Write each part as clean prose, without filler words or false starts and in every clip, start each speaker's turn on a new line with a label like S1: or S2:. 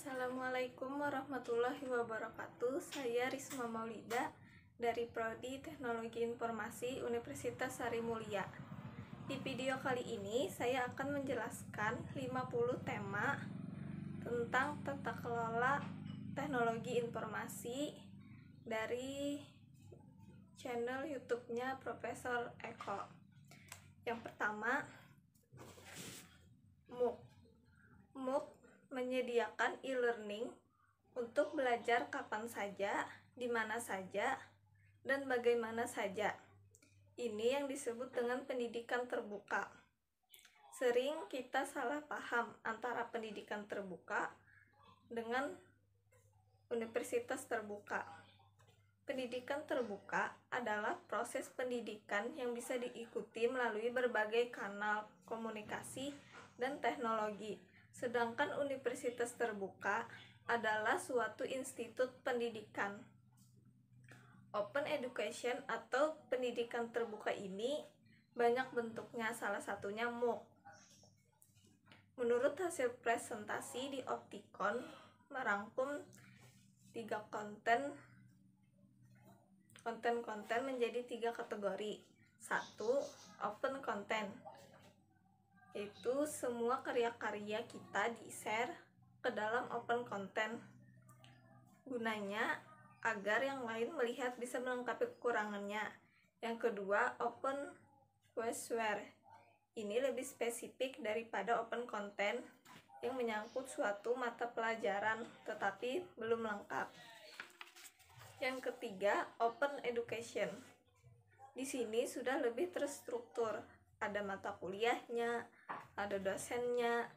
S1: Assalamualaikum warahmatullahi wabarakatuh. Saya Risma Maulida dari Prodi Teknologi Informasi Universitas Sari Mulia. Di video kali ini saya akan menjelaskan 50 tema tentang tata kelola teknologi informasi dari channel YouTube-nya Profesor Eko. Yang pertama, MOOC. MOOC menyediakan e-learning untuk belajar kapan saja, di mana saja, dan bagaimana saja. Ini yang disebut dengan pendidikan terbuka. Sering kita salah paham antara pendidikan terbuka dengan universitas terbuka. Pendidikan terbuka adalah proses pendidikan yang bisa diikuti melalui berbagai kanal komunikasi dan teknologi. Sedangkan universitas terbuka adalah suatu institut pendidikan. Open education atau pendidikan terbuka ini banyak bentuknya, salah satunya MOOC. Menurut hasil presentasi di Optikon, merangkum 3 konten menjadi 3 kategori. 1. Open content, yaitu semua karya-karya kita di-share ke dalam open content. Gunanya agar yang lain melihat bisa melengkapi kekurangannya. Yang kedua, open courseware. Ini lebih spesifik daripada open content yang menyangkut suatu mata pelajaran tetapi belum lengkap. Yang ketiga, open education. Di sini sudah lebih terstruktur. Ada mata kuliahnya, ada dosennya,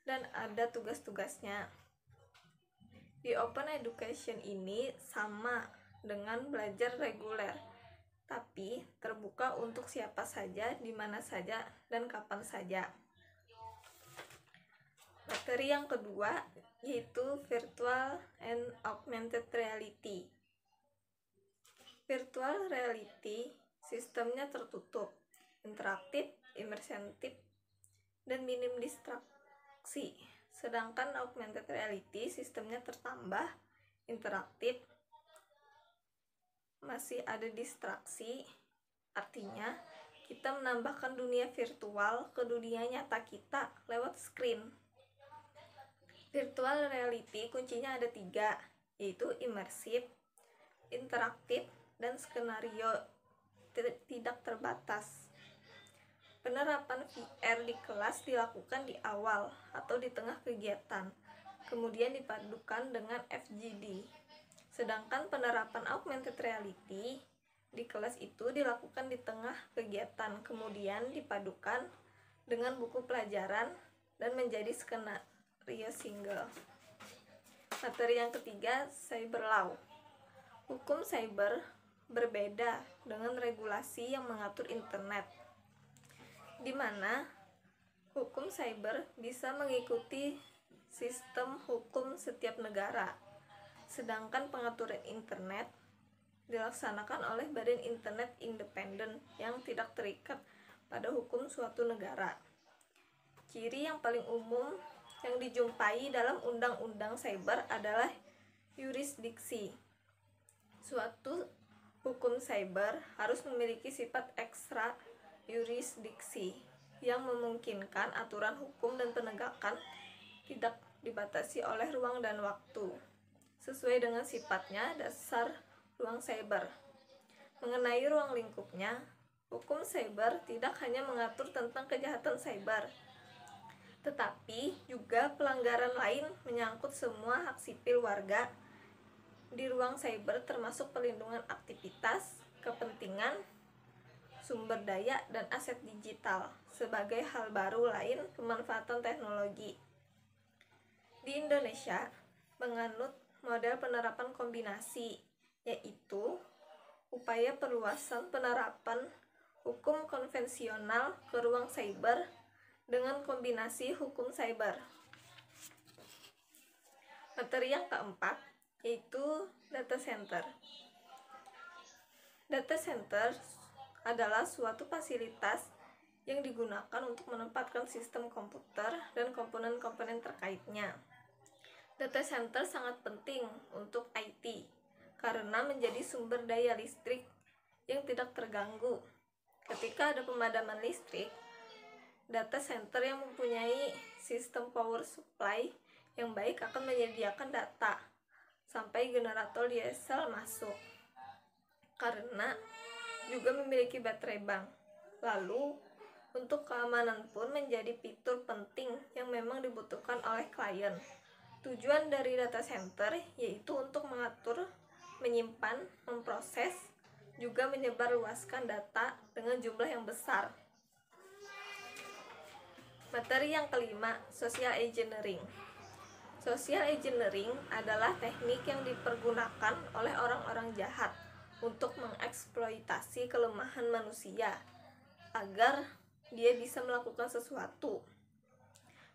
S1: dan ada tugas-tugasnya. Di open education ini sama dengan belajar reguler, tapi terbuka untuk siapa saja, di mana saja, dan kapan saja. Materi yang kedua yaitu virtual and augmented reality. Virtual reality sistemnya tertutup, interaktif, imersif, dan minim distraksi. Sedangkan augmented reality sistemnya tertambah, interaktif, masih ada distraksi. Artinya, kita menambahkan dunia virtual ke dunia nyata kita lewat screen. Virtual reality kuncinya ada 3, yaitu imersif, interaktif, dan skenario tidak terbatas. Penerapan VR di kelas dilakukan di awal atau di tengah kegiatan, kemudian dipadukan dengan FGD. Sedangkan penerapan augmented reality di kelas itu dilakukan di tengah kegiatan, kemudian dipadukan dengan buku pelajaran dan menjadi skenario single. Materi yang ketiga, cyber law. Hukum cyber berbeda dengan regulasi yang mengatur internet, di mana hukum cyber bisa mengikuti sistem hukum setiap negara, sedangkan pengaturan internet dilaksanakan oleh badan internet independen yang tidak terikat pada hukum suatu negara. Ciri yang paling umum yang dijumpai dalam undang-undang cyber adalah yurisdiksi. Suatu hukum cyber harus memiliki sifat ekstra yurisdiksi yang memungkinkan aturan hukum dan penegakan tidak dibatasi oleh ruang dan waktu, sesuai dengan sifatnya dasar ruang cyber. Mengenai ruang lingkupnya, hukum cyber tidak hanya mengatur tentang kejahatan cyber, tetapi juga pelanggaran lain menyangkut semua hak sipil warga di ruang cyber, termasuk pelindungan aktivitas, kepentingan, sumber daya, dan aset digital sebagai hal baru lain pemanfaatan teknologi. Di Indonesia menganut model penerapan kombinasi, yaitu upaya perluasan penerapan hukum konvensional ke ruang cyber dengan kombinasi hukum cyber. Materi yang keempat yaitu data center. Data center adalah suatu fasilitas yang digunakan untuk menempatkan sistem komputer dan komponen-komponen terkaitnya. Data center sangat penting untuk IT karena menjadi sumber daya listrik yang tidak terganggu. Ketika ada pemadaman listrik, data center yang mempunyai sistem power supply yang baik akan menyediakan data sampai generator diesel masuk, karena juga memiliki baterai bank. Lalu, untuk keamanan pun menjadi fitur penting yang memang dibutuhkan oleh klien. Tujuan dari data center yaitu untuk mengatur, menyimpan, memproses, juga menyebarluaskan data dengan jumlah yang besar. Materi yang kelima, social engineering. Social engineering adalah teknik yang dipergunakan oleh orang-orang jahat untuk mengeksploitasi kelemahan manusia agar dia bisa melakukan sesuatu.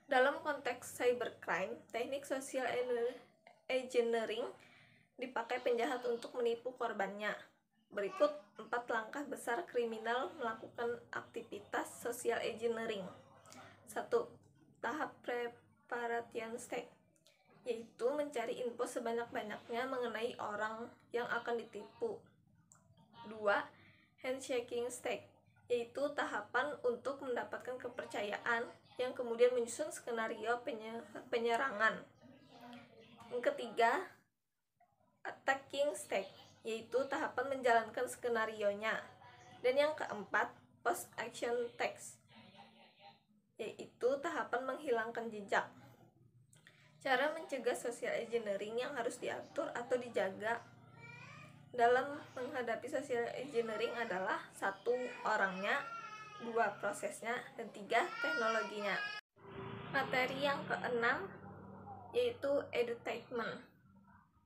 S1: Dalam konteks cybercrime, teknik social engineering dipakai penjahat untuk menipu korbannya. Berikut 4 langkah besar kriminal melakukan aktivitas social engineering. 1. Tahap preparation stage, yaitu mencari info sebanyak-banyaknya mengenai orang yang akan ditipu. 2. Handshaking stage, yaitu tahapan untuk mendapatkan kepercayaan yang kemudian menyusun skenario penyerangan. Yang ketiga, attacking stage, yaitu tahapan menjalankan skenarionya. Dan yang keempat, post action stage, yaitu tahapan menghilangkan jejak. Cara mencegah social engineering yang harus diatur atau dijaga dalam menghadapi social engineering adalah 1. Orangnya, 2. Prosesnya, dan 3. Teknologinya. Materi yang keenam yaitu edutainment.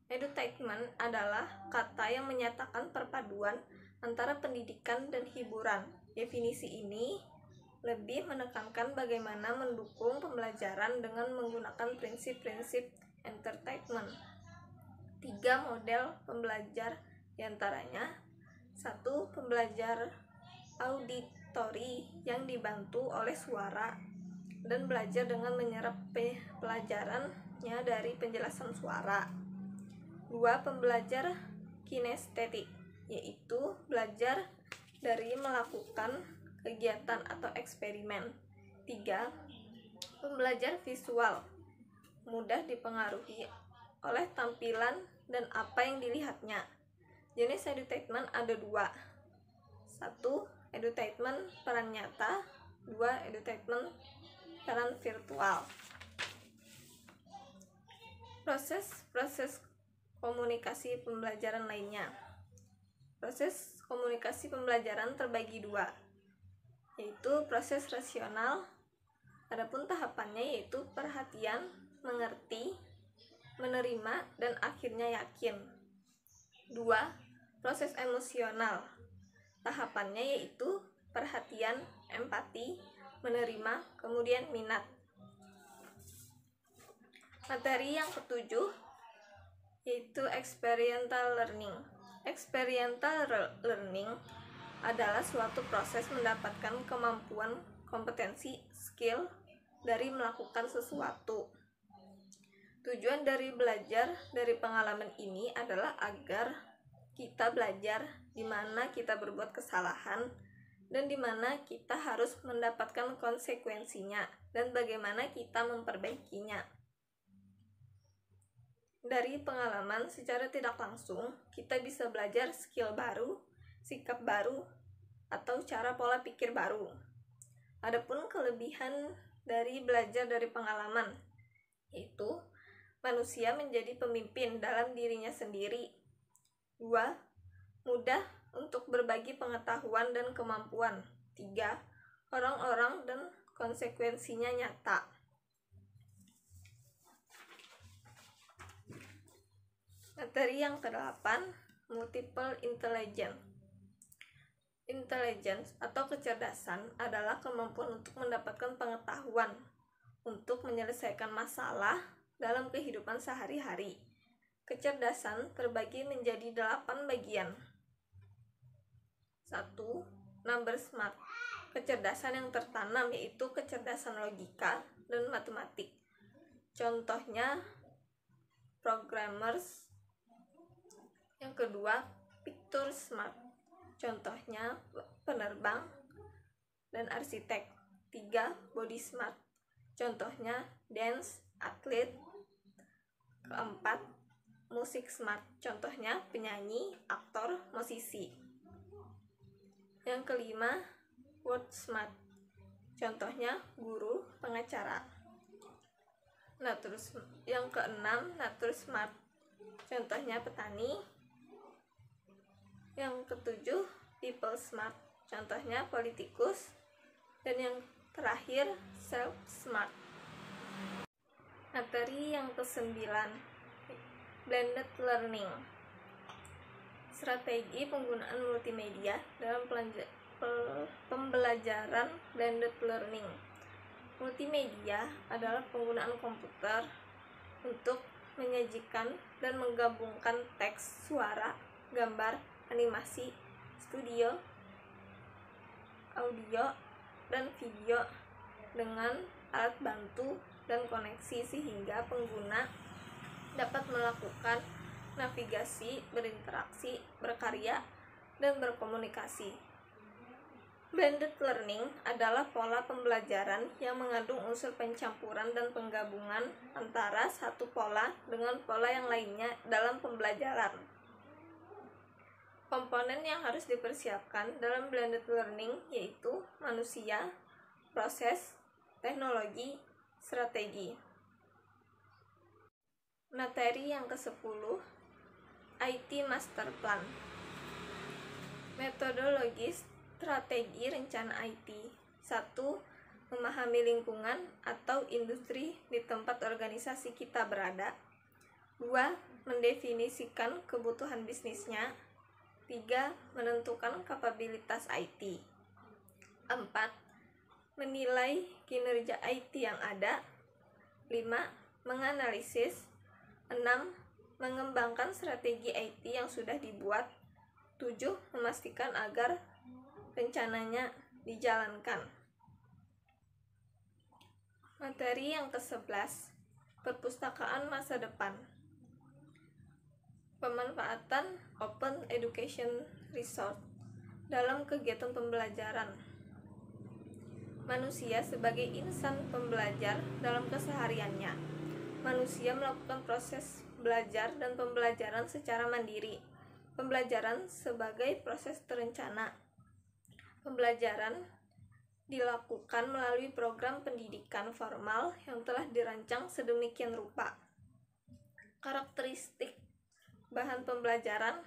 S1: Edutainment adalah kata yang menyatakan perpaduan antara pendidikan dan hiburan. Definisi ini lebih menekankan bagaimana mendukung pembelajaran dengan menggunakan prinsip-prinsip entertainment. 3 model pembelajar diantaranya: 1. Pembelajar auditori yang dibantu oleh suara dan belajar dengan menyerap pelajarannya dari penjelasan suara. 2. Pembelajar kinestetik, yaitu belajar dari melakukan kegiatan atau eksperimen. 3. Pembelajar visual, mudah dipengaruhi oleh tampilan dan apa yang dilihatnya. Jenis edutainment ada 2. 1. Edutainment peran nyata. 2. Edutainment peran virtual. Proses komunikasi pembelajaran lainnya. Proses komunikasi pembelajaran terbagi 2, yaitu proses rasional. Adapun tahapannya yaitu perhatian, mengerti, menerima, dan akhirnya yakin. 2. Proses emosional. Tahapannya yaitu perhatian, empati, menerima, kemudian minat. Materi yang ketujuh yaitu experiential learning. Experiential learning adalah suatu proses mendapatkan kemampuan, kompetensi, skill dari melakukan sesuatu. Tujuan dari belajar dari pengalaman ini adalah agar kita belajar di mana kita berbuat kesalahan dan di mana kita harus mendapatkan konsekuensinya dan bagaimana kita memperbaikinya. Dari pengalaman secara tidak langsung, kita bisa belajar skill baru, sikap baru, atau cara pola pikir baru. Adapun kelebihan dari belajar dari pengalaman, yaitu manusia menjadi pemimpin dalam dirinya sendiri. 2. Mudah untuk berbagi pengetahuan dan kemampuan. 3. Orang-orang dan konsekuensinya nyata. Materi yang ke-8, multiple intelligence. Intelligence atau kecerdasan adalah kemampuan untuk mendapatkan pengetahuan untuk menyelesaikan masalah dalam kehidupan sehari-hari. Kecerdasan terbagi menjadi 8 bagian. 1. Number smart. Kecerdasan yang tertanam yaitu kecerdasan logika dan matematik. Contohnya programmers. Yang kedua, picture smart, contohnya penerbang dan arsitek. 3. Body smart, contohnya dance, atlet. Keempat, musik smart, contohnya penyanyi, aktor, musisi. Yang kelima, word smart, contohnya guru, pengacara. Yang keenam, nature smart, contohnya petani. Yang ketujuh, people smart, contohnya politikus. Dan yang terakhir, self smart. Materi yang kesembilan, blended learning, strategi penggunaan multimedia dalam pembelajaran blended learning. Multimedia adalah penggunaan komputer untuk menyajikan dan menggabungkan teks, suara, gambar, animasi, studio, audio, dan video dengan alat bantu dan koneksi sehingga pengguna dapat melakukan navigasi, berinteraksi, berkarya, dan berkomunikasi. Blended learning adalah pola pembelajaran yang mengandung unsur pencampuran dan penggabungan antara satu pola dengan pola yang lainnya dalam pembelajaran. Komponen yang harus dipersiapkan dalam blended learning yaitu manusia, proses, teknologi, strategi. Materi yang ke-10, IT Master Plan, metodologi strategi rencana IT. 1. Memahami lingkungan atau industri di tempat organisasi kita berada. 2. Mendefinisikan kebutuhan bisnisnya. 3. Menentukan kapabilitas IT. 4. Menilai kinerja IT yang ada. 5. Menganalisis. 6. Mengembangkan strategi IT yang sudah dibuat. 7. Memastikan agar rencananya dijalankan. Materi yang ke-11, perpustakaan masa depan, pemanfaatan Open Education Resource dalam kegiatan pembelajaran. Manusia sebagai insan pembelajar dalam kesehariannya. Manusia melakukan proses belajar dan pembelajaran secara mandiri. Pembelajaran sebagai proses terencana. Pembelajaran dilakukan melalui program pendidikan formal yang telah dirancang sedemikian rupa. Karakteristik bahan pembelajaran.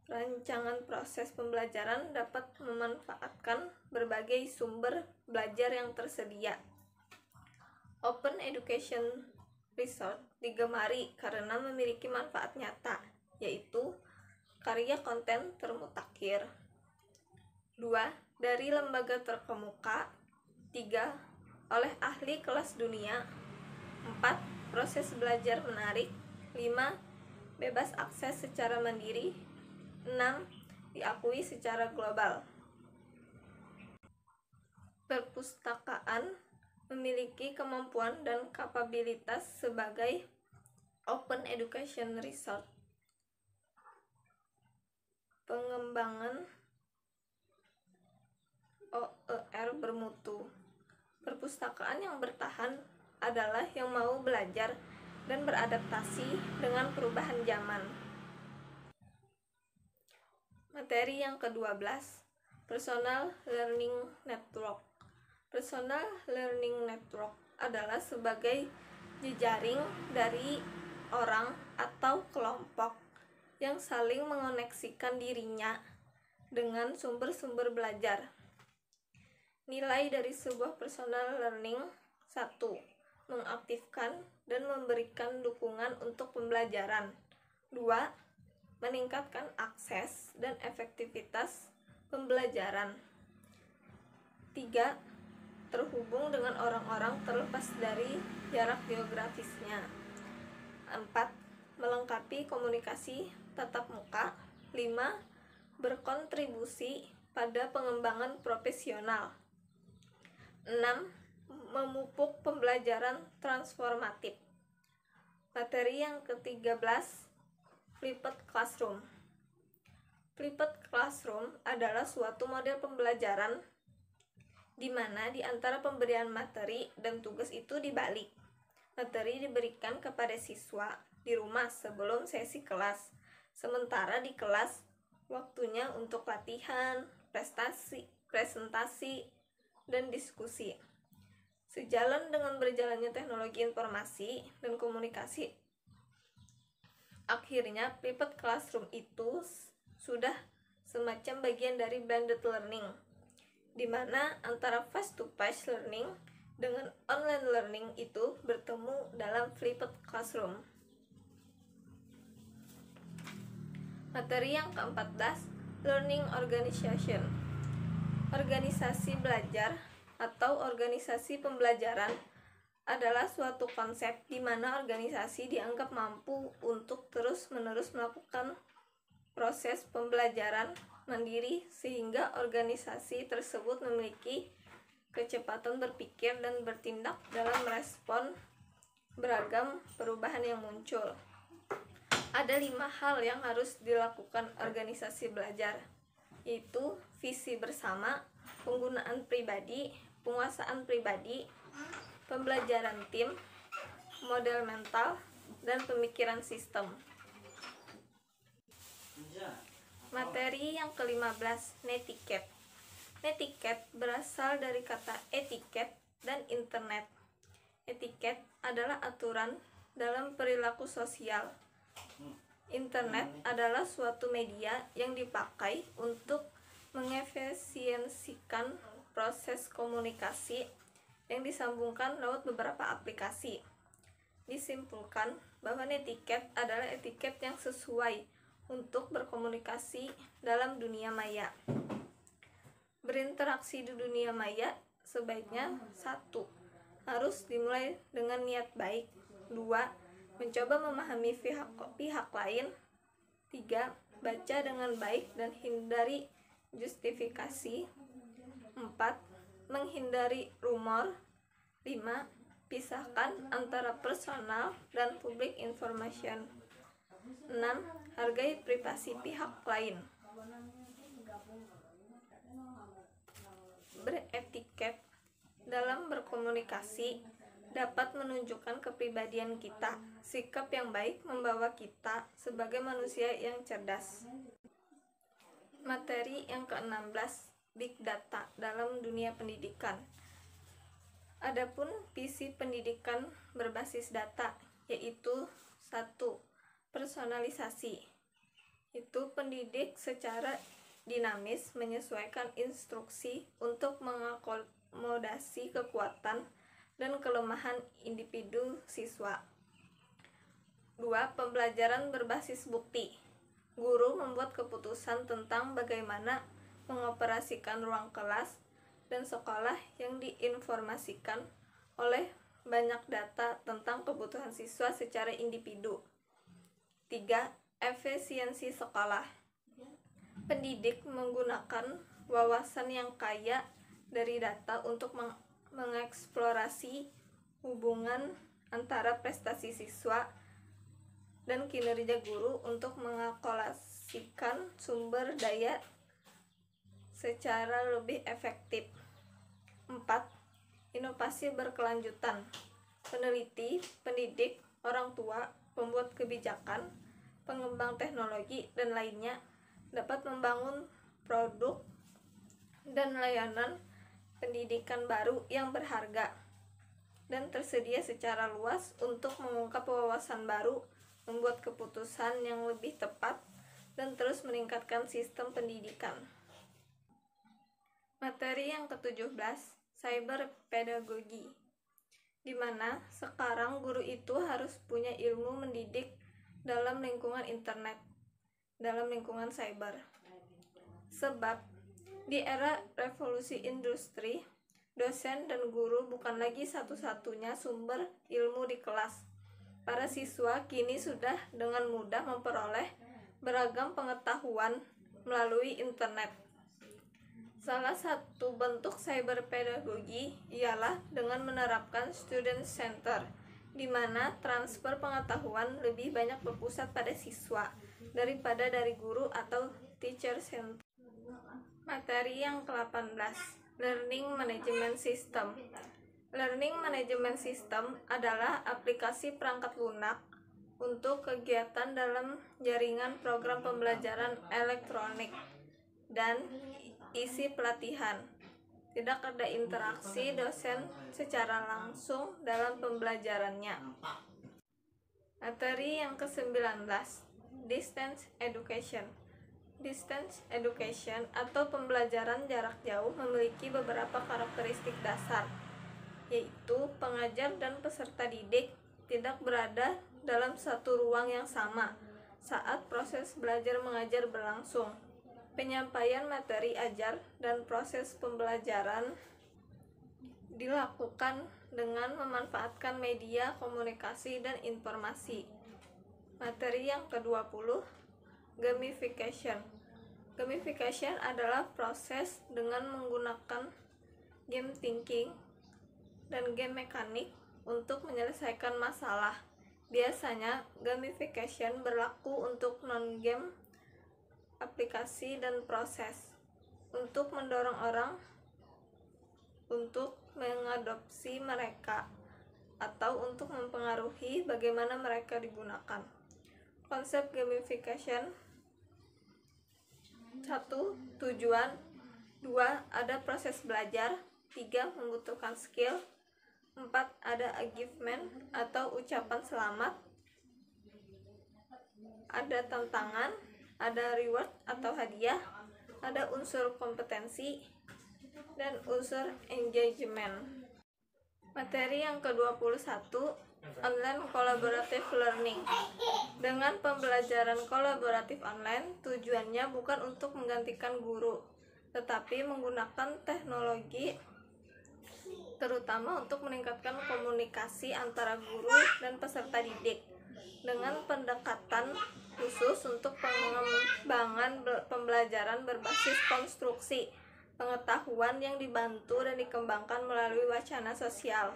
S1: Rancangan proses pembelajaran dapat memanfaatkan berbagai sumber belajar yang tersedia. Open Education Resource digemari karena memiliki manfaat nyata, yaitu karya konten termutakhir. 2. Dari lembaga terkemuka. 3. Oleh ahli kelas dunia. 4. Proses belajar menarik. 5. Bebas akses secara mandiri. 6. Diakui secara global. Perpustakaan memiliki kemampuan dan kapabilitas sebagai Open Education Resource. Pengembangan OER bermutu. Perpustakaan yang bertahan adalah yang mau belajar dan beradaptasi dengan perubahan zaman. Materi yang ke-12, Personal Learning Network. Personal Learning Network adalah sebagai jejaring dari orang atau kelompok yang saling mengoneksikan dirinya dengan sumber-sumber belajar. Nilai dari sebuah personal learning. 1. Mengaktifkan dan memberikan dukungan untuk pembelajaran. 2. Meningkatkan akses dan efektivitas pembelajaran. 3. Terhubung dengan orang-orang terlepas dari jarak geografisnya. 4. Melengkapi komunikasi tatap muka. 5. Berkontribusi pada pengembangan profesional. 6. Memupuk pembelajaran transformatif. Materi yang ke-13, Flipped Classroom. Flipped Classroom adalah suatu model pembelajaran di mana di antara pemberian materi dan tugas itu dibalik. Materi diberikan kepada siswa di rumah sebelum sesi kelas, sementara di kelas waktunya untuk latihan, presentasi, dan diskusi. Sejalan dengan berjalannya teknologi informasi dan komunikasi, akhirnya flipped classroom itu sudah semacam bagian dari blended learning, di mana antara face-to-face learning dengan online learning itu bertemu dalam flipped classroom. Materi yang ke-14, Learning Organization. Organisasi belajar atau organisasi pembelajaran adalah suatu konsep di mana organisasi dianggap mampu untuk terus-menerus melakukan proses pembelajaran mandiri sehingga organisasi tersebut memiliki kecepatan berpikir dan bertindak dalam merespon beragam perubahan yang muncul. Ada 5 hal yang harus dilakukan organisasi belajar, yaitu visi bersama, penggunaan pribadi, penguasaan pribadi, pembelajaran tim, model mental, dan pemikiran sistem. Materi yang ke-15, netiquette. Netiquette berasal dari kata etiket dan internet. Etiket adalah aturan dalam perilaku sosial. Internet adalah suatu media yang dipakai untuk mengefisiensikan proses komunikasi yang disambungkan lewat beberapa aplikasi. Disimpulkan bahwa netiquette adalah etiket yang sesuai untuk berkomunikasi dalam dunia maya. Berinteraksi di dunia maya sebaiknya 1. Harus dimulai dengan niat baik. 2. Mencoba memahami pihak lain. 3. Baca dengan baik dan hindari justifikasi. 4. Menghindari rumor. 5. Pisahkan antara personal dan public information. 6. Hargai privasi pihak lain. Beretiket dalam berkomunikasi dapat menunjukkan kepribadian kita. Sikap yang baik membawa kita sebagai manusia yang cerdas. Materi yang ke-16, Big Data dalam dunia pendidikan. Adapun visi pendidikan berbasis data, yaitu 1. Personalisasi. Itu pendidik secara dinamis menyesuaikan instruksi untuk mengakomodasi kekuatan dan kelemahan individu siswa. 2. Pembelajaran berbasis bukti. Guru membuat keputusan tentang bagaimana mengoperasikan ruang kelas dan sekolah yang diinformasikan oleh banyak data tentang kebutuhan siswa secara individu. 3. Efisiensi sekolah. Pendidik menggunakan wawasan yang kaya dari data untuk mengeksplorasi hubungan antara prestasi siswa dan kinerja guru untuk mengalokasikan sumber daya secara lebih efektif. 4. Inovasi berkelanjutan. Peneliti, pendidik, orang tua, pembuat kebijakan, pengembang teknologi, dan lainnya dapat membangun produk dan layanan pendidikan baru yang berharga dan tersedia secara luas untuk mengungkap wawasan baru, membuat keputusan yang lebih tepat, dan terus meningkatkan sistem pendidikan. Materi yang ke-17, cyber pedagogi, di mana sekarang guru itu harus punya ilmu mendidik dalam lingkungan internet, dalam lingkungan cyber. Sebab di era revolusi industri, dosen dan guru bukan lagi satu-satunya sumber ilmu di kelas. Para siswa kini sudah dengan mudah memperoleh beragam pengetahuan melalui internet. Salah satu bentuk cyber pedagogi ialah dengan menerapkan student center, di mana transfer pengetahuan lebih banyak berpusat pada siswa daripada dari guru atau teacher center. Materi yang ke-18, Learning Management System. Learning Management System adalah aplikasi perangkat lunak untuk kegiatan dalam jaringan program pembelajaran elektronik dan isi pelatihan. Tidak ada interaksi dosen secara langsung dalam pembelajarannya. Materi yang ke-19, Distance Education. Distance Education atau pembelajaran jarak jauh memiliki beberapa karakteristik dasar, yaitu pengajar dan peserta didik tidak berada dalam satu ruang yang sama saat proses belajar mengajar berlangsung. Penyampaian materi ajar dan proses pembelajaran dilakukan dengan memanfaatkan media komunikasi dan informasi. Materi yang ke-20, Gamification. Gamification adalah proses dengan menggunakan game thinking dan game mekanik untuk menyelesaikan masalah. Biasanya, gamification berlaku untuk non-game aplikasi dan proses untuk mendorong orang untuk mengadopsi mereka atau untuk mempengaruhi bagaimana mereka digunakan. Konsep gamification: 1. Tujuan. 2. Ada proses belajar. 3. Membutuhkan skill. 4. Ada achievement atau ucapan selamat. Ada tantangan. Ada reward atau hadiah. Ada unsur kompetensi dan unsur engagement. Materi yang ke-21, Online Collaborative Learning. Dengan pembelajaran kolaboratif online, tujuannya bukan untuk menggantikan guru, tetapi menggunakan teknologi terutama untuk meningkatkan komunikasi antara guru dan peserta didik dengan pendekatan khusus untuk pengembangan pembelajaran berbasis konstruksi pengetahuan yang dibantu dan dikembangkan melalui wacana sosial.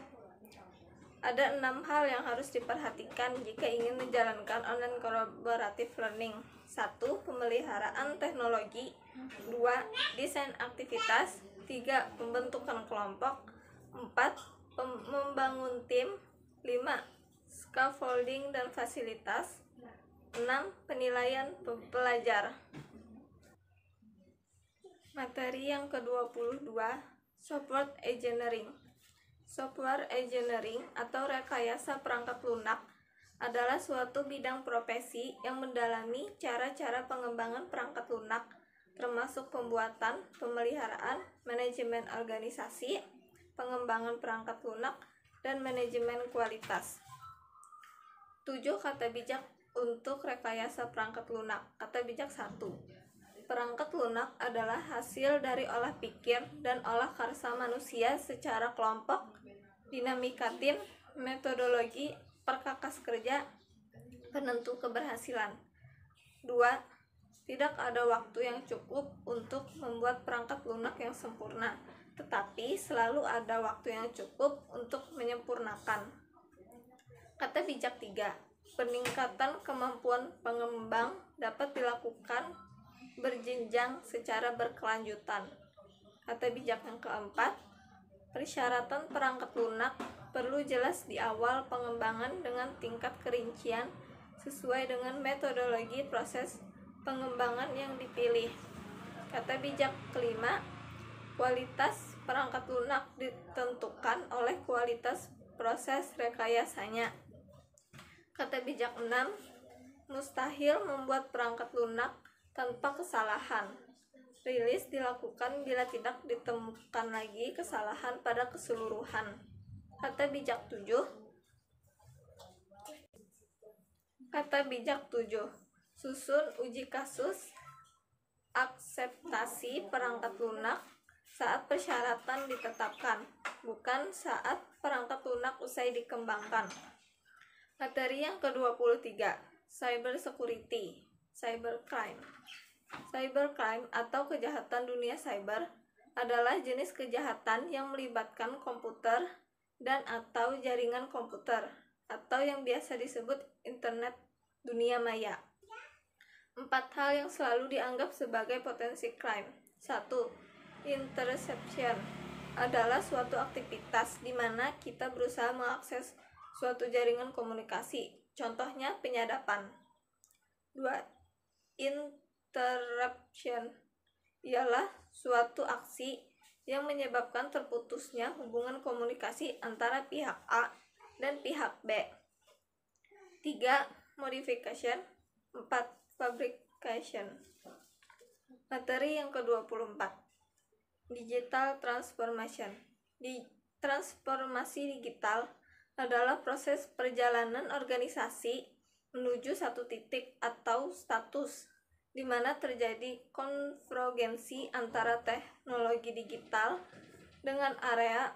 S1: Ada 6 hal yang harus diperhatikan jika ingin menjalankan online collaborative learning. 1. Pemeliharaan teknologi. 2. Desain aktivitas. 3. Pembentukan kelompok. 4. Membangun tim. 5. Scaffolding dan fasilitas. 6. Penilaian pelajar. Materi yang ke-22, Software Engineering. Software engineering atau rekayasa perangkat lunak adalah suatu bidang profesi yang mendalami cara-cara pengembangan perangkat lunak, termasuk pembuatan, pemeliharaan, manajemen organisasi, pengembangan perangkat lunak, dan manajemen kualitas. 7 kata bijak untuk rekayasa perangkat lunak. Kata bijak 1. Perangkat lunak adalah hasil dari olah pikir dan olah karsa manusia secara kelompok, dinamika tim, metodologi, perkakas kerja, penentu keberhasilan. 2. Tidak ada waktu yang cukup untuk membuat perangkat lunak yang sempurna, tetapi selalu ada waktu yang cukup untuk menyempurnakan. Kata bijak 3. Peningkatan kemampuan pengembang dapat dilakukan berjenjang secara berkelanjutan. Kata bijak yang keempat, persyaratan perangkat lunak perlu jelas di awal pengembangan dengan tingkat kerincian sesuai dengan metodologi proses pengembangan yang dipilih. Kata bijak kelima, kualitas perangkat lunak ditentukan oleh kualitas proses rekayasanya. Kata bijak 6, mustahil membuat perangkat lunak tanpa kesalahan. Rilis dilakukan bila tidak ditemukan lagi kesalahan pada keseluruhan. Kata bijak 7. Kata bijak 7. Susun uji kasus akseptasi perangkat lunak saat persyaratan ditetapkan, bukan saat perangkat lunak usai dikembangkan. Materi yang ke-23, Cyber Security, Cybercrime. Cybercrime atau kejahatan dunia cyber adalah jenis kejahatan yang melibatkan komputer dan atau jaringan komputer. atau yang biasa disebut internet dunia maya. 4 hal yang selalu dianggap sebagai potensi crime. 1. Interception adalah suatu aktivitas di mana kita berusaha mengakses suatu jaringan komunikasi. Contohnya penyadapan. 2. Interruption ialah suatu aksi yang menyebabkan terputusnya hubungan komunikasi antara pihak A dan pihak B. 3. Modification. 4. Fabrication. Materi yang ke-24. Digital transformation. Transformasi digital adalah proses perjalanan organisasi menuju satu titik atau status di mana terjadi konvergensi antara teknologi digital dengan area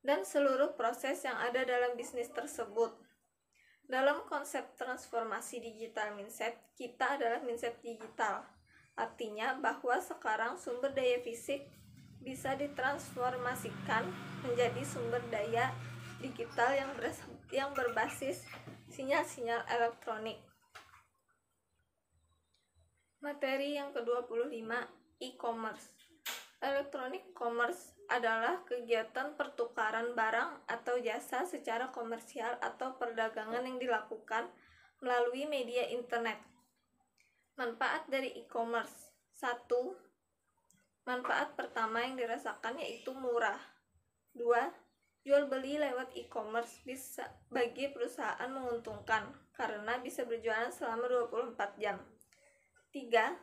S1: dan seluruh proses yang ada dalam bisnis tersebut. Dalam konsep transformasi digital mindset, kita adalah mindset digital. Artinya bahwa sekarang sumber daya fisik bisa ditransformasikan menjadi sumber daya digital yang berbasis sinyal-sinyal elektronik. Materi yang ke-25, e-commerce. Electronic commerce adalah kegiatan pertukaran barang atau jasa secara komersial atau perdagangan yang dilakukan melalui media internet. Manfaat dari e-commerce. 1. Manfaat pertama yang dirasakan yaitu murah. 2. Jual beli lewat e-commerce bisa bagi perusahaan menguntungkan karena bisa berjualan selama 24 jam. 3.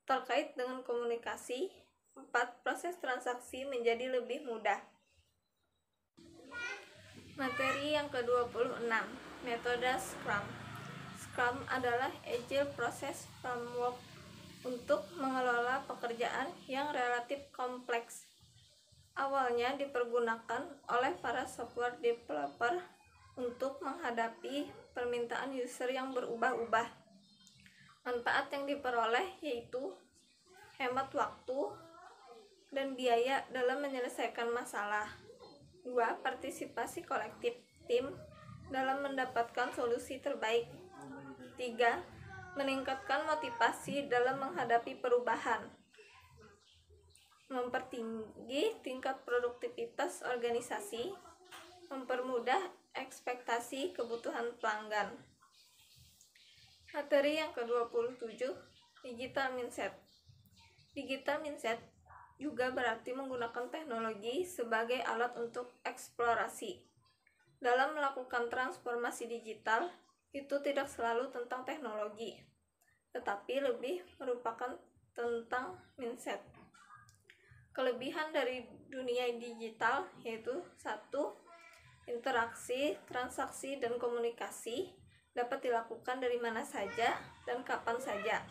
S1: Terkait dengan komunikasi. 4. Proses transaksi menjadi lebih mudah. Materi yang ke-26. Metode Scrum. Scrum adalah Agile Process Framework untuk mengelola pekerjaan yang relatif kompleks. Awalnya dipergunakan oleh para software developer untuk menghadapi permintaan user yang berubah-ubah. Manfaat yang diperoleh yaitu hemat waktu dan biaya dalam menyelesaikan masalah. 2. Partisipasi kolektif tim dalam mendapatkan solusi terbaik. 3. Meningkatkan motivasi dalam menghadapi perubahan. Mempertinggi tingkat produktivitas organisasi. Mempermudah ekspektasi kebutuhan pelanggan. Materi yang ke-27, digital mindset. Digital mindset juga berarti menggunakan teknologi sebagai alat untuk eksplorasi. Dalam melakukan transformasi digital, itu tidak selalu tentang teknologi, tetapi lebih merupakan tentang mindset. Kelebihan dari dunia digital yaitu 1. Interaksi, transaksi, dan komunikasi dapat dilakukan dari mana saja dan kapan saja.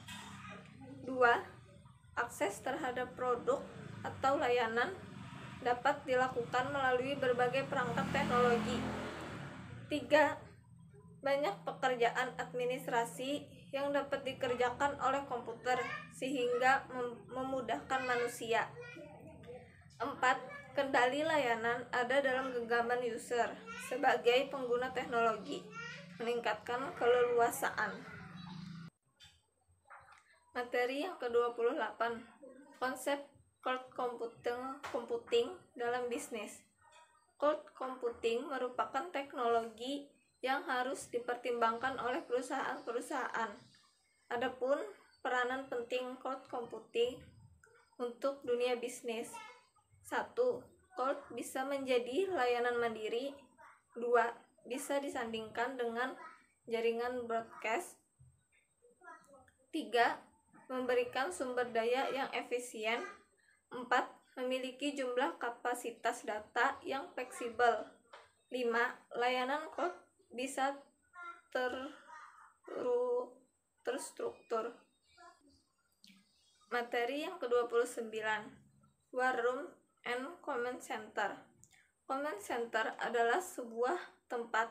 S1: 2. Akses terhadap produk atau layanan dapat dilakukan melalui berbagai perangkat teknologi. 3. Banyak pekerjaan administrasi yang dapat dikerjakan oleh komputer sehingga memudahkan manusia. 4. Kendali layanan ada dalam genggaman user sebagai pengguna teknologi, meningkatkan keleluasaan. Materi yang ke-28, konsep cloud computing dalam bisnis. Cloud computing merupakan teknologi yang harus dipertimbangkan oleh perusahaan-perusahaan. Adapun peranan penting cloud computing untuk dunia bisnis. 1. Cloud bisa menjadi layanan mandiri. 2. Bisa disandingkan dengan jaringan broadcast. 3. Memberikan sumber daya yang efisien. 4. Memiliki jumlah kapasitas data yang fleksibel. 5. Layanan cloud bisa terstruktur. Materi yang ke-29, War Room and Command Center. Command Center adalah sebuah tempat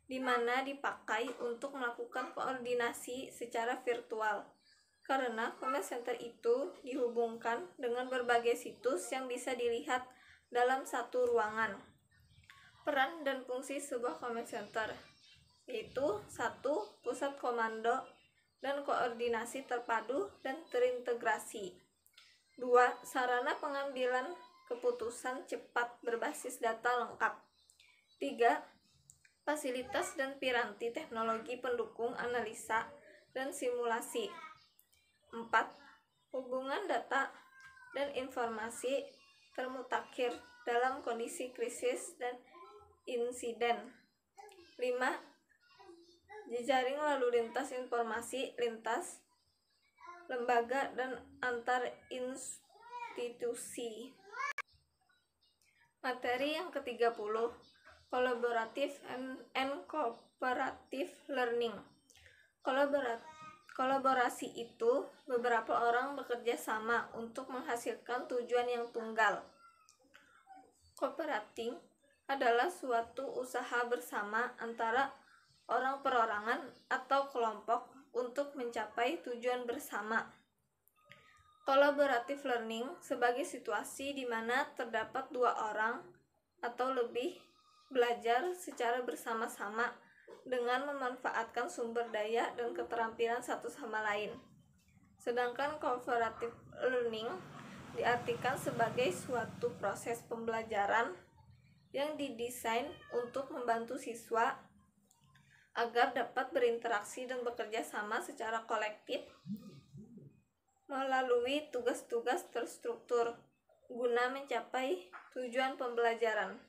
S1: di mana dipakai untuk melakukan koordinasi secara virtual. Karena command center itu dihubungkan dengan berbagai situs yang bisa dilihat dalam satu ruangan. Peran dan fungsi sebuah command center yaitu 1. Pusat komando dan koordinasi terpadu dan terintegrasi. 2. Sarana pengambilan keputusan cepat berbasis data lengkap. 3. Fasilitas dan piranti teknologi pendukung analisa dan simulasi. 4. Hubungan data dan informasi termutakhir dalam kondisi krisis dan insiden. 5. Jejaring lalu lintas informasi lintas lembaga dan antar institusi. Materi yang ke-30, Collaborative and Cooperative Learning. Kolaborasi itu beberapa orang bekerja sama untuk menghasilkan tujuan yang tunggal. Cooperating adalah suatu usaha bersama antara orang perorangan atau kelompok untuk mencapai tujuan bersama. Collaborative learning sebagai situasi di mana terdapat dua orang atau lebih belajar secara bersama-sama dengan memanfaatkan sumber daya dan keterampilan satu sama lain. Sedangkan cooperative learning diartikan sebagai suatu proses pembelajaran yang didesain untuk membantu siswa agar dapat berinteraksi dan bekerja sama secara kolektif melalui tugas-tugas terstruktur guna mencapai tujuan pembelajaran.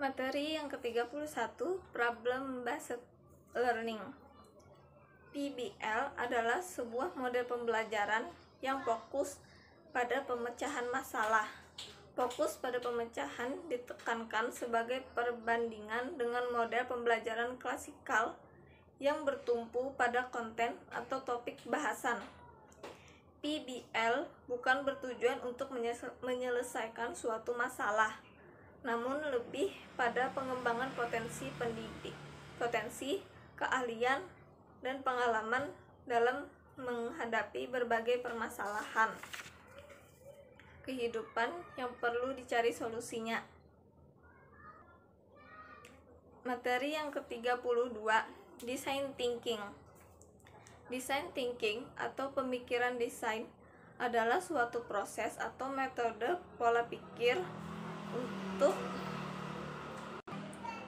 S1: Materi yang ke-31, Problem Based Learning. PBL adalah sebuah model pembelajaran yang fokus pada pemecahan masalah. Fokus pada pemecahan ditekankan sebagai perbandingan dengan model pembelajaran klasikal yang bertumpu pada konten atau topik bahasan. PBL bukan bertujuan untuk menyelesaikan suatu masalah, namun lebih pada pengembangan potensi pendidik, potensi, keahlian, dan pengalaman dalam menghadapi berbagai permasalahan kehidupan yang perlu dicari solusinya. Materi yang ke-32, Design Thinking. Design thinking atau pemikiran desain adalah suatu proses atau metode pola pikir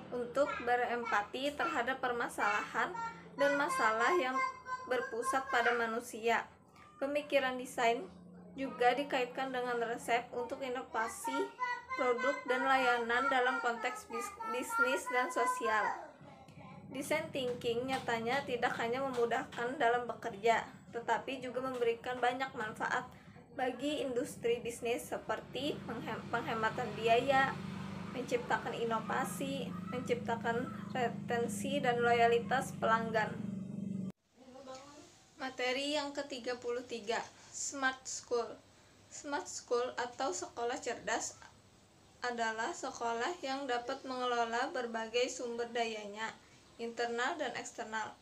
S1: untuk berempati terhadap permasalahan dan masalah yang berpusat pada manusia. Pemikiran desain juga dikaitkan dengan resep untuk inovasi produk dan layanan dalam konteks bisnis dan sosial. Design thinking nyatanya tidak hanya memudahkan dalam bekerja, tetapi juga memberikan banyak manfaat bagi industri bisnis seperti penghematan biaya, menciptakan inovasi, menciptakan retensi dan loyalitas pelanggan. Materi yang ke-33, Smart School. Smart School atau sekolah cerdas adalah sekolah yang dapat mengelola berbagai sumber dayanya, internal dan eksternal,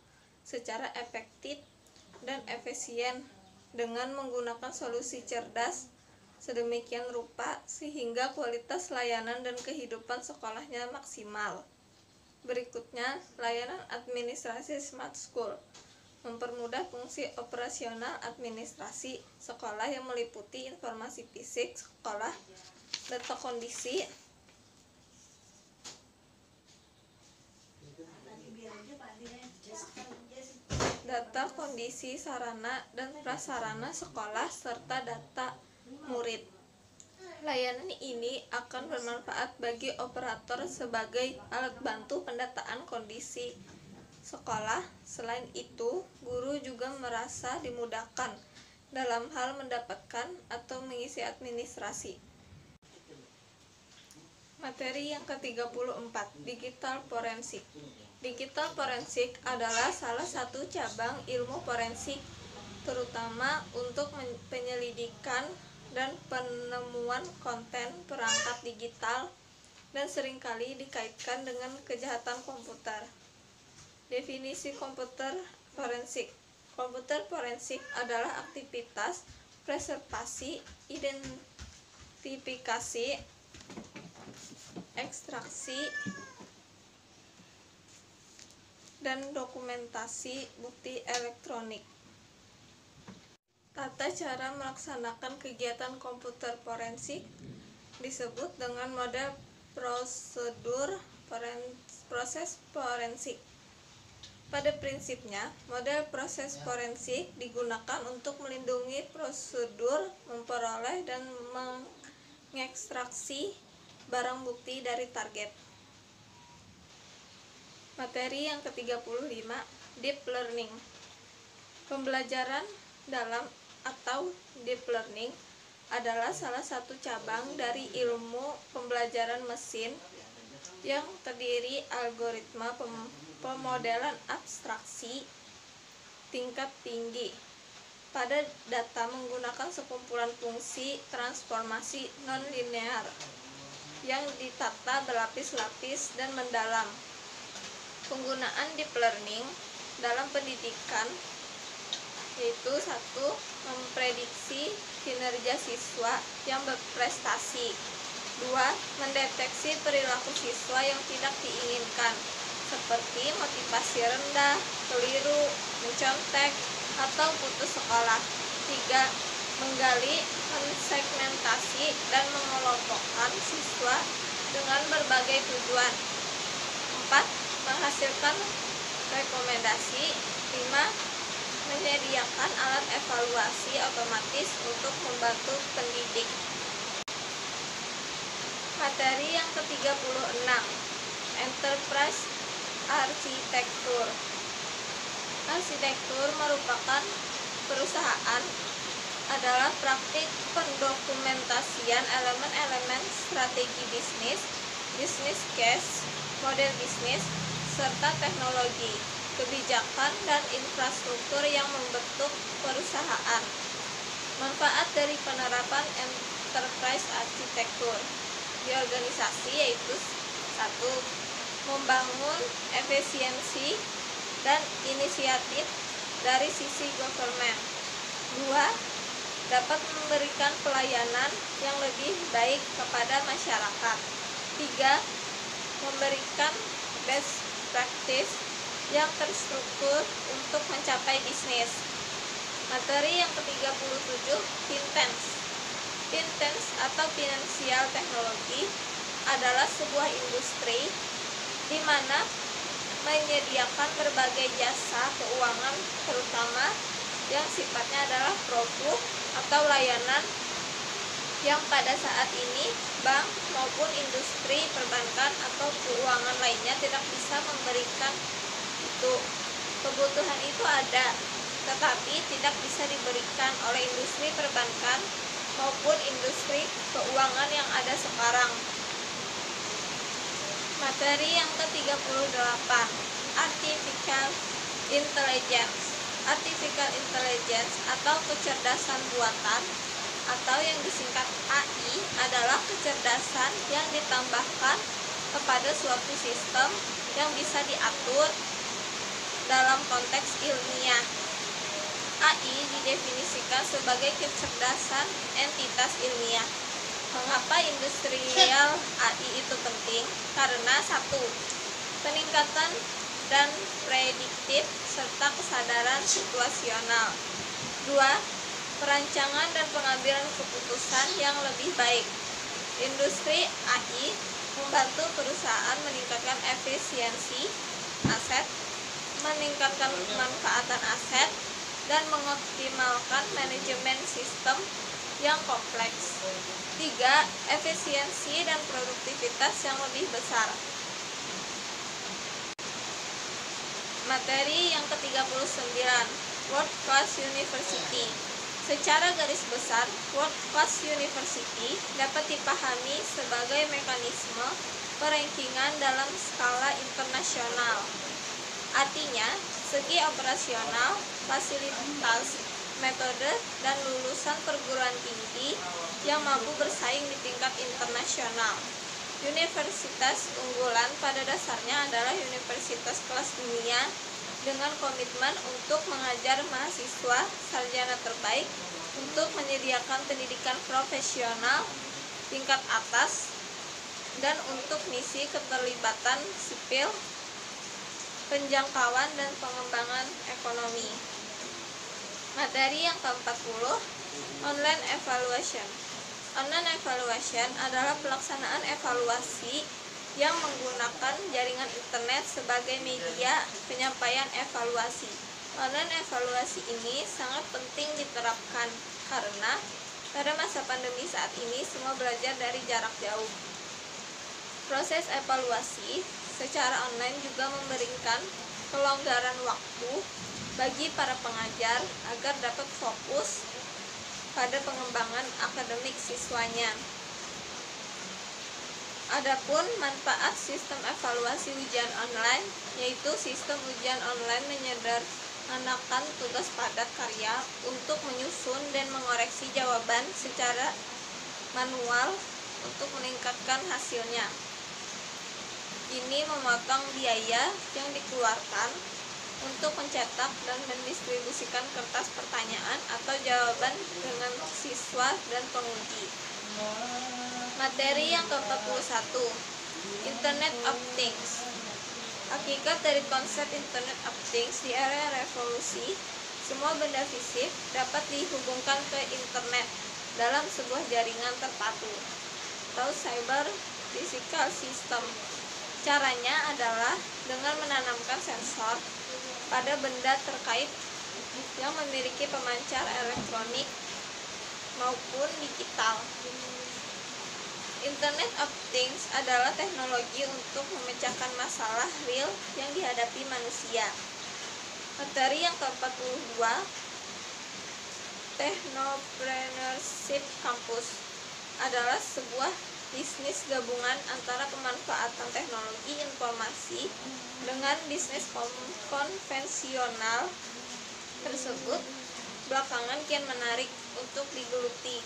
S1: secara efektif dan efisien dengan menggunakan solusi cerdas sedemikian rupa sehingga kualitas layanan dan kehidupan sekolahnya maksimal. Berikutnya, layanan administrasi Smart School mempermudah fungsi operasional administrasi sekolah yang meliputi informasi fisik sekolah, data kondisi sarana dan prasarana sekolah serta data murid. Layanan ini akan bermanfaat bagi operator sebagai alat bantu pendataan kondisi sekolah. Selain itu, guru juga merasa dimudahkan dalam hal mendapatkan atau mengisi administrasi. Materi yang ke-34, Digital Forensik. Digital forensik adalah salah satu cabang ilmu forensik, terutama untuk penyelidikan dan penemuan konten perangkat digital dan seringkali dikaitkan dengan kejahatan komputer. Definisi komputer forensik. Komputer forensik adalah aktivitas preservasi, identifikasi, ekstraksi dan dokumentasi bukti elektronik. Tata cara melaksanakan kegiatan komputer forensik disebut dengan model prosedur proses forensik. Pada prinsipnya, model proses forensik digunakan untuk melindungi prosedur memperoleh dan mengekstraksi barang bukti dari target. Materi yang ke-35, Deep Learning. Pembelajaran dalam atau Deep Learning adalah salah satu cabang dari ilmu pembelajaran mesin yang terdiri algoritma pemodelan abstraksi tingkat tinggi pada data menggunakan sekumpulan fungsi transformasi non-linear yang ditata berlapis-lapis dan mendalam. Penggunaan deep learning dalam pendidikan yaitu 1. Memprediksi kinerja siswa yang berprestasi. 2. Mendeteksi perilaku siswa yang tidak diinginkan seperti motivasi rendah, keliru, mencontek, atau putus sekolah. 3. Menggali, mensegmentasi, dan mengelompokkan siswa dengan berbagai tujuan. 4. Menghasilkan rekomendasi. 5. Menyediakan alat evaluasi otomatis untuk membantu pendidik. Materi yang ke-36, Enterprise Arsitektur. Arsitektur merupakan perusahaan adalah praktik pendokumentasian elemen-elemen strategi bisnis, bisnis case, model bisnis, serta teknologi, kebijakan, dan infrastruktur yang membentuk perusahaan. Manfaat dari penerapan enterprise arsitektur di organisasi yaitu 1. Membangun efisiensi dan inisiatif dari sisi government. 2. Dapat memberikan pelayanan yang lebih baik kepada masyarakat. 3. Memberikan best practice yang terstruktur untuk mencapai bisnis. Materi yang ke-37, Finance. Finance atau Financial Technology adalah sebuah industri di mana menyediakan berbagai jasa keuangan terutama yang sifatnya adalah produk atau layanan yang pada saat ini bank maupun industri perbankan atau keuangan lainnya tidak bisa memberikan itu. Kebutuhan itu ada, tetapi tidak bisa diberikan oleh industri perbankan maupun industri keuangan yang ada sekarang. Materi yang ke-38, Artificial Intelligence. Artificial Intelligence atau kecerdasan buatan atau yang disingkat AI adalah kecerdasan yang ditambahkan kepada suatu sistem yang bisa diatur dalam konteks ilmiah. AI didefinisikan sebagai kecerdasan entitas ilmiah. Mengapa industrial AI itu penting? Karena 1. Peningkatan dan prediktif serta kesadaran situasional. 2. Perancangan dan pengambilan keputusan yang lebih baik. Industri AI membantu perusahaan meningkatkan efisiensi aset, meningkatkan pemanfaatan aset, dan mengoptimalkan manajemen sistem yang kompleks. 3. Efisiensi dan produktivitas yang lebih besar. Materi yang ke-39, World Class University. Secara garis besar, World Class University dapat dipahami sebagai mekanisme perankingan dalam skala internasional. Artinya, segi operasional, fasilitas, metode, dan lulusan perguruan tinggi yang mampu bersaing di tingkat internasional. Universitas unggulan pada dasarnya adalah universitas kelas dunia dengan komitmen untuk mengajar mahasiswa sarjana terbaik untuk menyediakan pendidikan profesional tingkat atas dan untuk misi keterlibatan sipil, penjangkauan dan pengembangan ekonomi. Materi yang ke-40, online evaluation. Online evaluation adalah pelaksanaan evaluasi yang menggunakan jaringan internet sebagai media penyampaian evaluasi. Online evaluasi ini sangat penting diterapkan karena pada masa pandemi saat ini semua belajar dari jarak jauh. Proses evaluasi secara online juga memberikan kelonggaran waktu bagi para pengajar agar dapat fokus pada pengembangan akademik siswanya. Adapun manfaat sistem evaluasi ujian online, yaitu sistem ujian online menyederhanakan tugas padat karya untuk menyusun dan mengoreksi jawaban secara manual untuk meningkatkan hasilnya. Ini memotong biaya yang dikeluarkan untuk mencetak dan mendistribusikan kertas pertanyaan atau jawaban dengan siswa dan penguji. Materi yang ke-41, Internet of Things. Hakikat dari konsep Internet of Things di era revolusi, semua benda fisik dapat dihubungkan ke internet dalam sebuah jaringan terpadu atau cyber physical system. Caranya adalah dengan menanamkan sensor pada benda terkait yang memiliki pemancar elektronik maupun digital. Internet of Things adalah teknologi untuk memecahkan masalah real yang dihadapi manusia. Materi yang ke-42, Technopreneurship Campus adalah sebuah bisnis gabungan antara pemanfaatan teknologi informasi dengan bisnis konvensional tersebut belakangan kian menarik untuk digeluti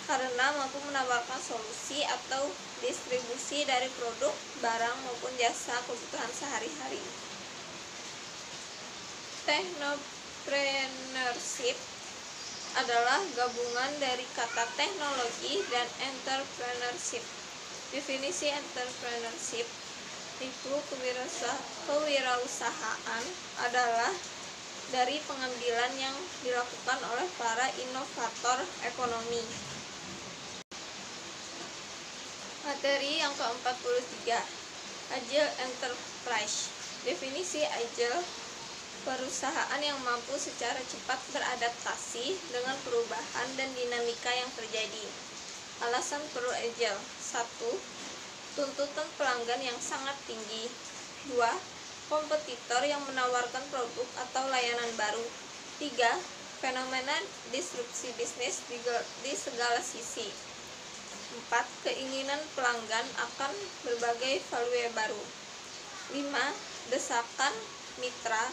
S1: karena mampu menawarkan solusi atau distribusi dari produk, barang maupun jasa kebutuhan sehari-hari. Technopreneurship adalah gabungan dari kata teknologi dan entrepreneurship. Definisi entrepreneurship itu kewirausahaan adalah dari pengambilan yang dilakukan oleh para inovator ekonomi. Materi yang ke-43, Agile Enterprise. Definisi agile, perusahaan yang mampu secara cepat beradaptasi dengan perubahan dan dinamika yang terjadi. Alasan perlu agile: 1. Tuntutan pelanggan yang sangat tinggi. 2. Kompetitor yang menawarkan produk atau layanan baru. 3. Fenomena disrupsi bisnis di segala sisi. 4. Keinginan pelanggan akan berbagai value baru. 5. Desakan mitra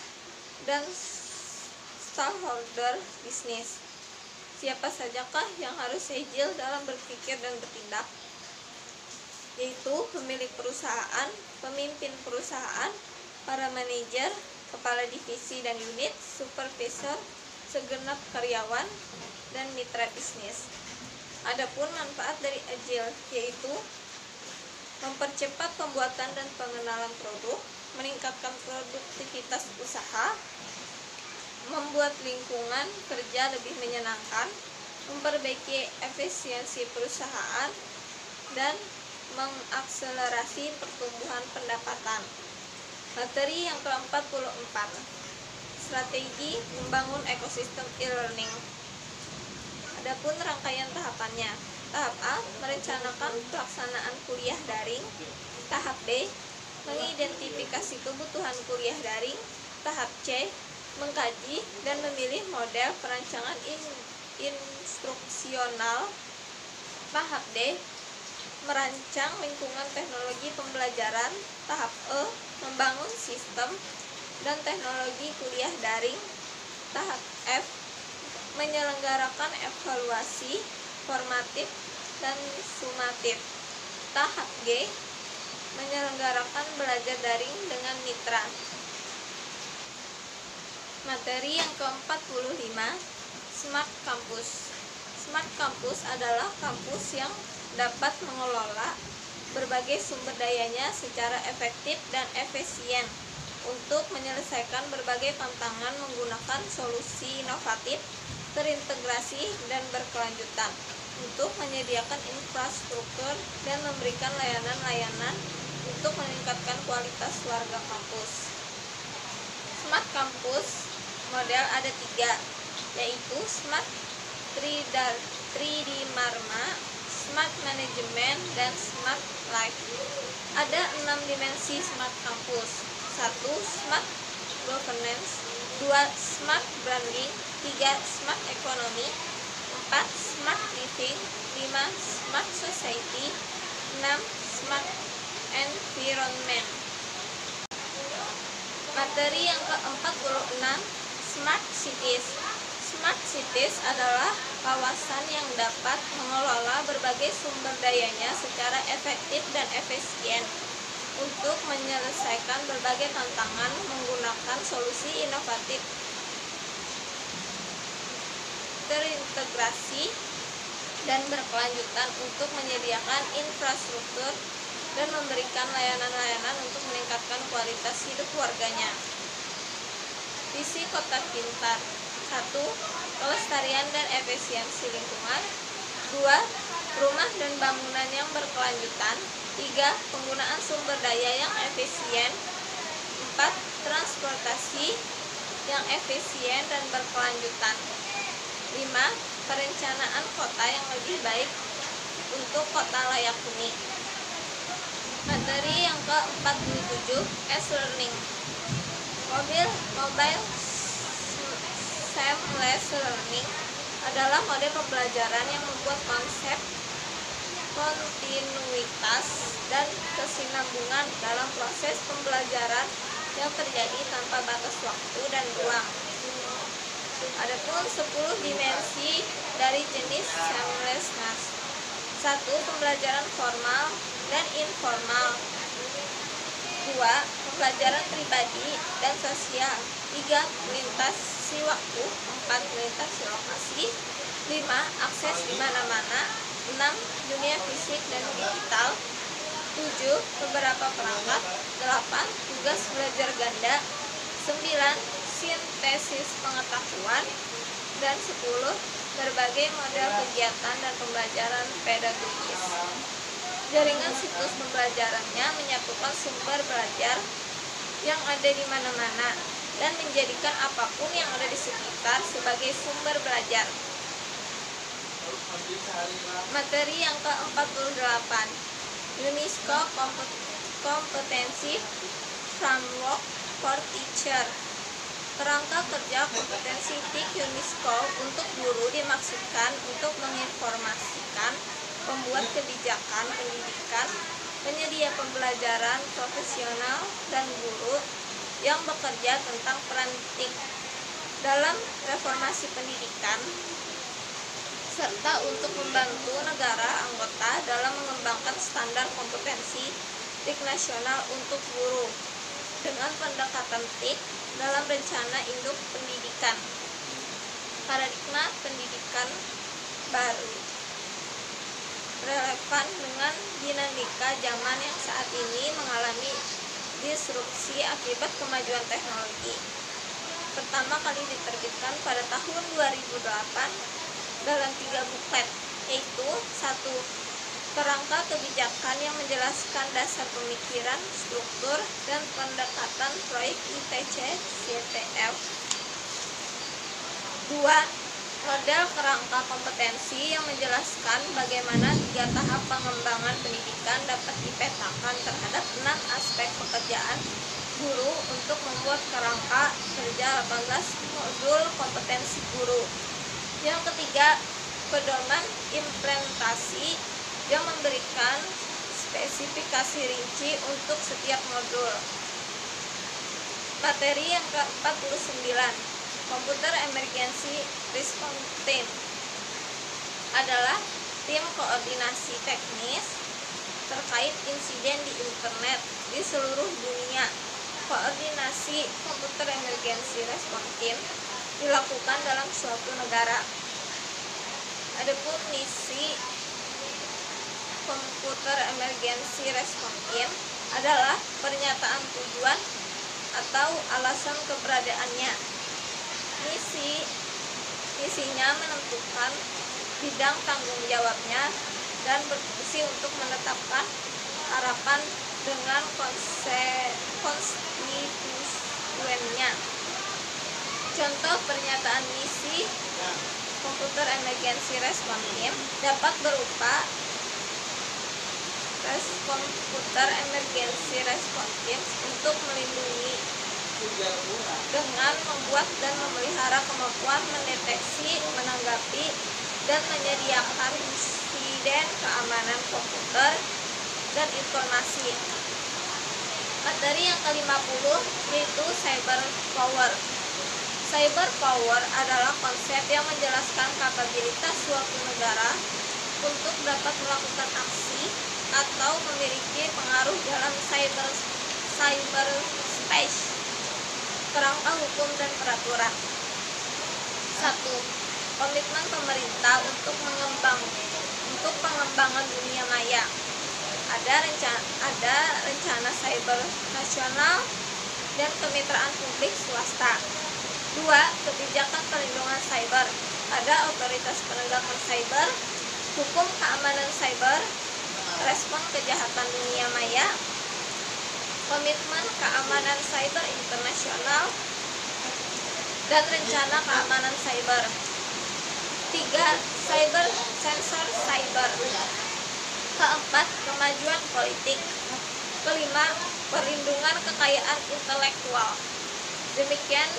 S1: dan stakeholder bisnis. Siapa sajakah yang harus agile dalam berpikir dan bertindak? Yaitu pemilik perusahaan, pemimpin perusahaan, para manajer, kepala divisi dan unit, supervisor, segenap karyawan, dan mitra bisnis. Adapun manfaat dari agile yaitu mempercepat pembuatan dan pengenalan produk, meningkatkan produktivitas usaha, membuat lingkungan kerja lebih menyenangkan, memperbaiki efisiensi perusahaan, dan mengakselerasi pertumbuhan pendapatan. Materi yang ke-44, strategi membangun ekosistem e-learning. Adapun rangkaian tahapannya, tahap A, merencanakan pelaksanaan kuliah daring. Tahap B, mengidentifikasi kebutuhan kuliah daring. Tahap C, mengkaji dan memilih model perancangan instruksional. Tahap D, merancang lingkungan teknologi pembelajaran. Tahap E, membangun sistem dan teknologi kuliah daring. Tahap F, menyelenggarakan evaluasi formatif dan sumatif. Tahap G, menyelenggarakan belajar daring dengan mitra. Materi yang ke-45, Smart Campus. Smart Campus adalah kampus yang dapat mengelola berbagai sumber dayanya secara efektif dan efisien untuk menyelesaikan berbagai tantangan menggunakan solusi inovatif, terintegrasi, dan berkelanjutan untuk menyediakan infrastruktur dan memberikan layanan-layanan untuk meningkatkan kualitas warga kampus. Smart Campus model ada 3, yaitu Smart 3D Marma, Smart Management, dan Smart Life. Ada 6 dimensi Smart Campus: 1. Smart Governance, 2. Smart Branding, 3. Smart Economy, 4. Smart Living, 5. Smart Society, 6. Smart Environment. Materi yang ke-46, Smart Cities. Smart Cities adalah kawasan yang dapat mengelola berbagai sumber dayanya secara efektif dan efisien untuk menyelesaikan berbagai tantangan menggunakan solusi inovatif, terintegrasi, dan berkelanjutan untuk menyediakan infrastruktur dan memberikan layanan-layanan untuk meningkatkan kualitas hidup warganya. Visi Kota Pintar: 1. Kelestarian dan efisiensi lingkungan, 2. Rumah dan bangunan yang berkelanjutan, 3. Penggunaan sumber daya yang efisien, 4. Transportasi yang efisien dan berkelanjutan, 5. Perencanaan kota yang lebih baik untuk kota layak huni. Materi yang ke-47, S-Learning. Mobile Seamless Learning adalah model pembelajaran yang membuat konsep kontinuitas dan kesinambungan dalam proses pembelajaran yang terjadi tanpa batas waktu dan ruang. Adapun 10 dimensi dari jenis seamlessness: 1. Pembelajaran formal dan informal, 2. Pembelajaran pribadi dan sosial, 3. Melintasi waktu, 4. Melintasi lokasi, 5. Akses di mana-mana, 6. Dunia fisik dan digital, 7. Beberapa perangkat, 8. Tugas belajar ganda, 9. Sintesis pengetahuan, dan 10. Berbagai model kegiatan dan pembelajaran pedagogis. Jaringan situs pembelajarannya menyatukan sumber belajar yang ada di mana-mana dan menjadikan apapun yang ada di sekitar sebagai sumber belajar. Materi yang ke-48, UNESCO Competency Framework for Teacher. Kerangka kerja kompetensi TIK UNESCO untuk guru dimaksudkan untuk menginformasikan pembuat kebijakan pendidikan, penyedia pembelajaran profesional, dan guru yang bekerja tentang peran TIK dalam reformasi pendidikan, serta untuk membantu negara anggota dalam mengembangkan standar kompetensi TIK nasional untuk guru dengan pendekatan TIK dalam rencana induk pendidikan. Paradigma pendidikan baru relevan dengan dinamika zaman yang saat ini mengalami disrupsi akibat kemajuan teknologi. Pertama kali diterbitkan pada tahun 2008 dalam 3 buklet, yaitu 1. Kerangka kebijakan yang menjelaskan dasar pemikiran, struktur, dan pendekatan proyek ITC/CTF. 2. Model kerangka kompetensi yang menjelaskan bagaimana 3 tahap pengembangan pendidikan dapat dipetakan terhadap 6 aspek pekerjaan guru untuk membuat kerangka kerja 18 modul kompetensi guru. Yang ketiga, pedoman implementasi yang memberikan spesifikasi rinci untuk setiap modul. Materi yang ke-49, Computer Emergency Response Team, adalah tim koordinasi teknis terkait insiden di internet di seluruh dunia. Koordinasi Computer Emergency Response Team dilakukan dalam suatu negara. Adapun misi Computer Emergency Response Team adalah pernyataan tujuan atau alasan keberadaannya. Misinya menentukan bidang tanggung jawabnya dan berfungsi untuk menetapkan harapan dengan konstituennya. Contoh pernyataan misi Computer Emergency Response Team dapat berupa Computer Emergency Response Team untuk melindungi dengan membuat dan memelihara kemampuan mendeteksi, menanggapi, dan menyediakan insiden keamanan komputer dan informasi. Materi yang ke-50 yaitu cyber power. Cyber power adalah konsep yang menjelaskan kapabilitas suatu negara untuk dapat melakukan aksi atau memiliki pengaruh dalam cyberspace, kerangka hukum dan peraturan. 1. Komitmen pemerintah untuk pengembangan dunia maya. Ada rencana cyber nasional dan kemitraan publik swasta. 2. Kebijakan perlindungan cyber. Ada otoritas penegakan cyber, hukum keamanan cyber, respon kejahatan dunia maya, komitmen keamanan cyber internasional, dan rencana keamanan cyber. 3. Cyber sensor cyber. 4. Kemajuan politik. 5. Perlindungan kekayaan intelektual. Demikian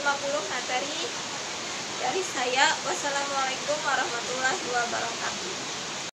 S1: 50 materi dari saya. Wassalamualaikum warahmatullahi wabarakatuh.